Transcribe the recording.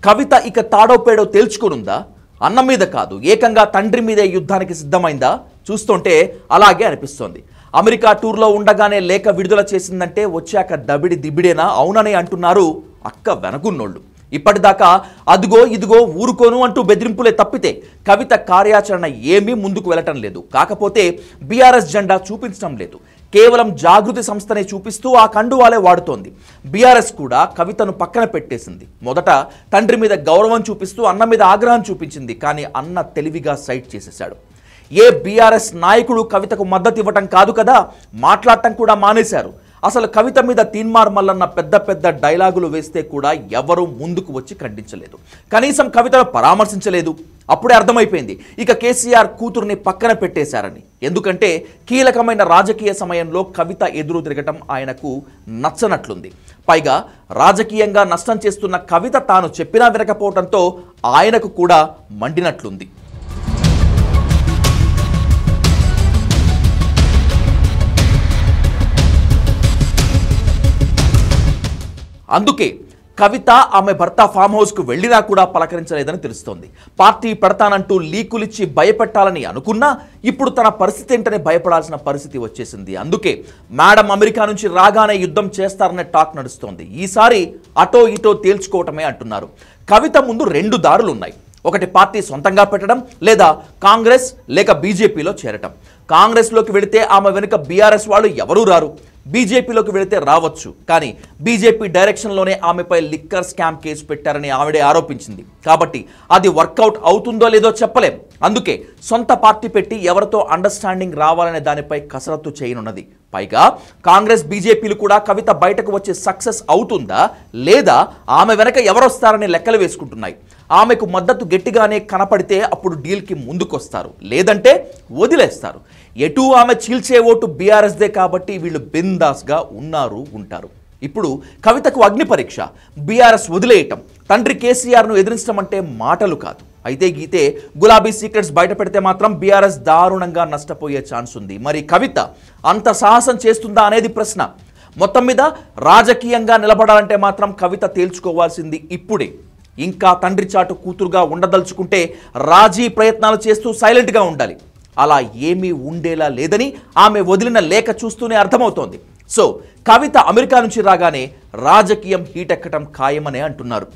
కవిత ఇక తాడోపేడో తేల్చుకోనుందా? అన్న మీద కాదు, ఏకంగా తండ్రి మీదే యుద్ధానికి సిద్ధమైందా? చూస్తుంటే అలాగే అనిపిస్తోంది. అమెరికా టూర్లో ఉండగానే లేఖ విడుదల చేసిందంటే వచ్చాక దబిడి దిబిడేనా? అవునని అంటున్నారు అక్క వెనకున్నోళ్ళు. ఇప్పటిదాకా అదిగో ఇదిగో ఊరుకోను అంటూ బెదిరింపులే తప్పితే కవిత కార్యాచరణ ఏమీ ముందుకు వెళ్ళటం లేదు. కాకపోతే బీఆర్ఎస్ జెండా చూపించడం లేదు, కేవలం జాగృతి సంస్థనే చూపిస్తూ ఆ కండువాలే వాడుతోంది. బీఆర్ఎస్ కూడా కవితను పక్కన పెట్టేసింది. మొదట తండ్రి మీద గౌరవం చూపిస్తూ అన్న మీద ఆగ్రహం చూపించింది. కానీ అన్న తెలివిగా సైడ్ చేసేశాడు. ఏ బీఆర్ఎస్ నాయకుడు కవితకు మద్దతు ఇవ్వటం కాదు కదా, మాట్లాడటం కూడా మానేశారు. అసలు కవిత మీద తీన్మార్ మల్లన్న పెద్ద పెద్ద డైలాగులు వేస్తే కూడా ఎవరూ ముందుకు వచ్చి ఖండించలేదు, కనీసం కవితను పరామర్శించలేదు. అప్పుడే అర్థమైపోయింది ఇక కేసీఆర్ కూతుర్ని పక్కన పెట్టేశారని. ఎందుకంటే కీలకమైన రాజకీయ సమయంలో కవిత ఎదురు తిరగటం ఆయనకు నచ్చనట్లుంది. పైగా రాజకీయంగా నష్టం చేస్తున్న కవిత తాను చెప్పినా వినకపోవడంతో ఆయనకు కూడా మండినట్లుంది. అందుకే కవిత ఆమె భర్త ఫామ్ హౌస్కు వెళ్ళినా కూడా పలకరించలేదని తెలుస్తోంది. పార్టీ పెడతానంటూ లీకులిచ్చి భయపెట్టాలని అనుకున్నా ఇప్పుడు తన పరిస్థితి ఏంటనే భయపడాల్సిన పరిస్థితి వచ్చేసింది. అందుకే మేడం అమెరికా నుంచి రాగానే యుద్ధం చేస్తారనే టాక్ నడుస్తోంది. ఈసారి అటో ఇటో తేల్చుకోవటమే అంటున్నారు. కవిత ముందు రెండు దారులున్నాయి. ఒకటి పార్టీ సొంతంగా పెట్టడం, లేదా కాంగ్రెస్ లేక బీజేపీలో చేరటం. కాంగ్రెస్లోకి వెళితే ఆమె వెనుక బీఆర్ఎస్ వాళ్ళు ఎవరూ రారు. బీజేపీలోకి వెళితే రావచ్చు, కానీ బీజేపీ డైరెక్షన్లోనే ఆమెపై లిక్కర్ స్కామ్ కేసు పెట్టారని ఆవిడే ఆరోపించింది. కాబట్టి అది వర్కౌట్ అవుతుందో లేదో చెప్పలేం. అందుకే సొంత పార్టీ పెట్టి ఎవరితో అండర్స్టాండింగ్ రావాలనే దానిపై కసరత్తు చేయనున్నది. పైగా కాంగ్రెస్ బీజేపీలు కూడా కవిత బయటకు వచ్చి సక్సెస్ అవుతుందా లేదా ఆమె వెనక ఎవరొస్తారని లెక్కలు వేసుకుంటున్నాయి. ఆమెకు మద్దతు గట్టిగానే కనపడితే అప్పుడు డీల్కి ముందుకొస్తారు, లేదంటే వదిలేస్తారు. ఎటు ఆమె చీల్చే ఓటు బీఆర్ఎస్దే కాబట్టి వీళ్ళు బిందాస్గా ఉంటారు. ఇప్పుడు కవితకు అగ్ని పరీక్ష. బీఆర్ఎస్ వదిలేయటం, తండ్రి కేసీఆర్ను ఎదిరించడం అంటే మాటలు కాదు. అయితే గీతే గులాబీ సీక్రెట్స్ బయట పెడితే మాత్రం బీఆర్ఎస్ దారుణంగా నష్టపోయే ఛాన్స్ ఉంది. మరి కవిత అంత సాహసం చేస్తుందా అనేది ప్రశ్న. మొత్తం మీద రాజకీయంగా నిలబడాలంటే మాత్రం కవిత తేల్చుకోవాల్సింది ఇప్పుడే. ఇంకా తండ్రి చాటు కూతురుగా ఉండదలుచుకుంటే రాజీ ప్రయత్నాలు చేస్తూ సైలెంట్గా ఉండాలి. అలా ఏమీ ఉండేలా లేదని ఆమె వదిలిన లేఖ చూస్తూనే అర్థమవుతోంది. సో కవిత అమెరికా నుంచి రాగానే రాజకీయం హీటెక్కటం ఖాయమనే అంటున్నారు.